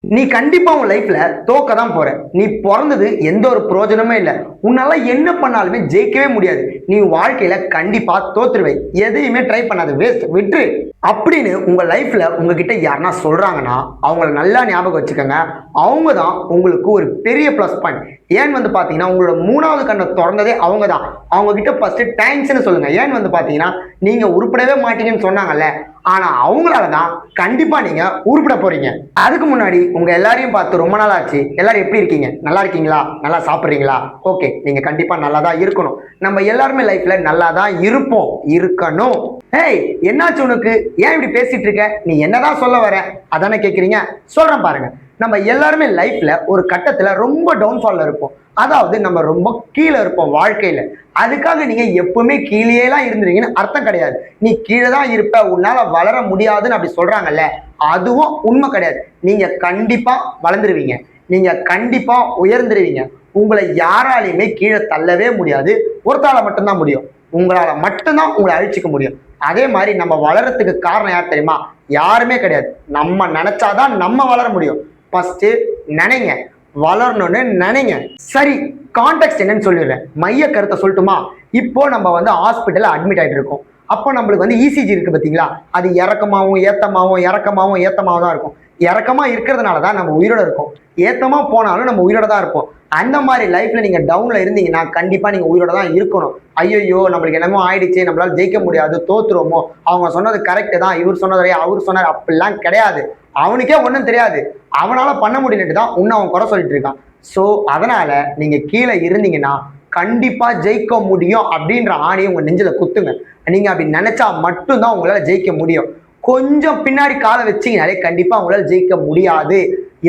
நீ கண்டிப்பா உன் லைஃப்ல தோக்க தான் போற. நீ பொறந்தது எந்த ஒரு பிரயோஜனமே இல்ல. உன்னால என்ன பண்ணாலுமே ஜெயிக்கவே முடியாது. நீ வாழ்க்கையில கண்டிப்பா தோத்துருவே. எதையுமே ட்ரை பண்ணாத. வேஸ்ட் விட்ரு. அப்படின்னு உங்க லைஃப்ல உங்ககிட்ட யாருன்னா சொல்றாங்கன்னா, அவங்கள நல்லா ஞாபகம் வச்சுக்கோங்க. அவங்க தான் உங்களுக்கு ஒரு பெரிய ப்ளஸ் பாயிண்ட். ஏன்னு வந்து பார்த்தீங்கன்னா, உங்களோட 3வது கண்ண தொறந்ததே அவங்க தான். அவங்க கிட்ட ஃபர்ஸ்ட் தேங்க்ஸ்ன்னு சொல்லுங்க. ஏன்னு வந்து பார்த்தீங்கன்னா, நீங்க உருப்படவே மாட்டீங்கன்னு சொன்னாங்கல்ல. ஆனா அவங்களால தான் கண்டிப்பா நீங்க உருப்பட போறீங்க. அதுக்கு முன்னாடி உங்க எல்லாரையும் பார்த்து ரொம்ப நாள் ஆச்சு. எல்லாரும் எப்படி இருக்கீங்க? நல்லா இருக்கீங்களா? நல்லா சாப்பிடுறீங்களா? ஓகே. நீங்க கண்டிப்பா நல்லா தான் இருக்கணும். நம்ம எல்லாருமே லைஃப்ல நல்லா தான் இருப்போம். இருக்கணும். ஏய், என்னாச்சு உனக்கு? ஏன் இப்படி பேசிட்டு இருக்க? நீ என்னதான் சொல்ல வர? அதானே கேக்குறீங்க? சொல்றேன் பாருங்க. நம்ம எல்லாருமே லைஃப்ல ஒரு கட்டத்துல ரொம்ப டவுன்ஃபால்ல இருப்போம். அதாவது நம்ம ரொம்ப கீழே இருப்போம் வாழ்க்கையில. அதுக்காக நீங்க எப்பவுமே கீழேலாம் இருந்துருவீங்கன்னு அர்த்தம் கிடையாது. நீ கீழே தான் இருப்ப, உன்னால வளர முடியாதுன்னு அப்படி சொல்றாங்கல்ல, அதுவும் உண்மை கிடையாது. நீங்க கண்டிப்பா வளர்ந்துருவீங்க. நீங்க கண்டிப்பா உயர்ந்துருவீங்க. உங்களை யாராலையுமே கீழே தள்ளவே முடியாது. ஒருத்தால மட்டும்தான் முடியும். உங்களால மட்டும்தான் உங்களை அழிச்சிக்க முடியும். அதே மாதிரி நம்ம வளர்றதுக்கு காரணம் யார் தெரியுமா? யாருமே கிடையாது. நம்ம நினைச்சாதான் நம்ம வளர முடியும். ஃபர்ஸ்ட் நினைங்க, வளரணும்னு நினைங்க. சரி, கான்டெக்ட் என்னன்னு சொல்லிடுறேன். மைய கருத்தை சொல்லட்டுமா? இப்போ நம்ம வந்து ஹாஸ்பிட்டல்ல அட்மிட் ஆயிட்டு இருக்கோம். அப்போ நம்மளுக்கு வந்து இசிஜி இருக்கு பார்த்தீங்களா? அது இறக்கமாவும் ஏத்தமாவும் இறக்கமாவும் ஏத்தமாவும் தான் இருக்கும். இறக்கமா இருக்கிறதுனால தான் நம்ம உயிரோட இருக்கோம். ஏத்தமா போனாலும் நம்ம உயிரோட தான் இருப்போம். அந்த மாதிரி லைஃப்ல நீங்க டவுன்ல இருந்தீங்கன்னா கண்டிப்பா நீங்க உயிரோட தான் இருக்கணும். ஐயோ நம்மளுக்கு என்னமோ ஆயிடுச்சு, நம்மளால ஜெயிக்க முடியாது, தோத்துருவோமோ, அவங்க சொன்னது கரெக்ட் தான், இவர் சொன்னதே அவர் சொன்னார், அப்படிலாம் கிடையாது. அவனுக்கே ஒன்றும் தெரியாது. அவனால பண்ண முடியலட்டு தான் உன்னை அவன் குறை சொல்லிட்டு இருக்கான். ஸோ அதனால நீங்க கீழே இருந்தீங்கன்னா கண்டிப்பா ஜெயிக்க முடியும் அப்படின்ற ஆணியை உங்க நெஞ்சில குத்துங்க. நீங்க அப்படி நினைச்சா மட்டும்தான் உங்களால ஜெயிக்க முடியும். கொஞ்சம் பின்னாடி காலை வச்சீங்கனாலே கண்டிப்பா உங்களால ஜெயிக்க முடியாது.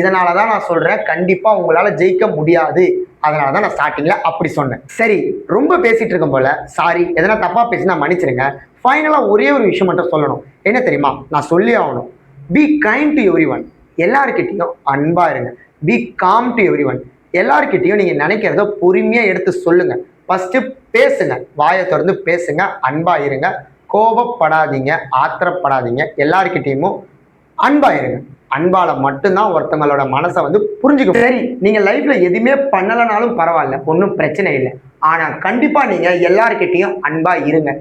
இதனாலதான் நான் சொல்றேன், கண்டிப்பா உங்களால ஜெயிக்க முடியாது. அதனாலதான் நான் ஸ்டார்டிங்ல அப்படி சொன்னேன். சரி, ரொம்ப பேசிட்டு இருக்கும் போல, சாரி, எதனா தப்பா பேசினா மன்னிச்சிருங்க. ஃபைனலா ஒரே ஒரு விஷயம் மட்டும் சொல்லணும். என்ன தெரியுமா? நான் சொல்லி ஆகணும். Be kind to every one. எல்லாருக்கிட்டையும் அன்பா இருங்க. Be calm to every one. எல்லாருக்கிட்டையும் நீங்க நினைக்கிறத பொறுமையா எடுத்து சொல்லுங்க. ஃபர்ஸ்ட் பேசுங்க, வாயை திறந்து பேசுங்க, அன்பா இருங்க, கோபப்படாதீங்க, ஆத்திரப்படாதீங்க. எல்லாருக்கிட்டையும் அன்பா இருங்க. அன்பால மட்டும்தான் ஒருத்தவங்களோட மனசை வந்து புரிஞ்சுக்க. சரி, நீங்க லைஃப்ல எதுவுமே பண்ணலனாலும் பரவாயில்ல, ஒன்றும் பிரச்சனை இல்லை. ஆனா கண்டிப்பா நீங்க எல்லாருக்கிட்டையும் அன்பா இருங்க.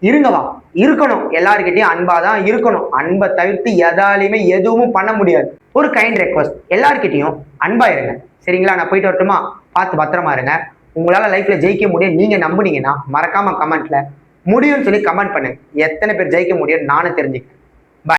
இருங்கவா, இருக்கணும். எல்லாருக்கிட்டையும் அன்பா தான் இருக்கணும். அன்பை தவிர்த்து எதாலையுமே எதுவும் பண்ண முடியாது. ஒரு கைண்ட் ரெக்வஸ்ட், எல்லாருக்கிட்டையும் அன்பா இருங்க. சரிங்களா? நான் போயிட்டு வரட்டுமா? பார்த்து பத்திரமா இருங்க. உங்களால லைஃப்ல ஜெயிக்க முடியும் நீங்க நம்புனீங்கன்னா மறக்காம கமெண்ட்ல முடியும்னு சொல்லி கமெண்ட் பண்ணுங்க. எத்தனை பேர் ஜெயிக்க முடியும் நானும் தெரிஞ்சுக்கிறேன்.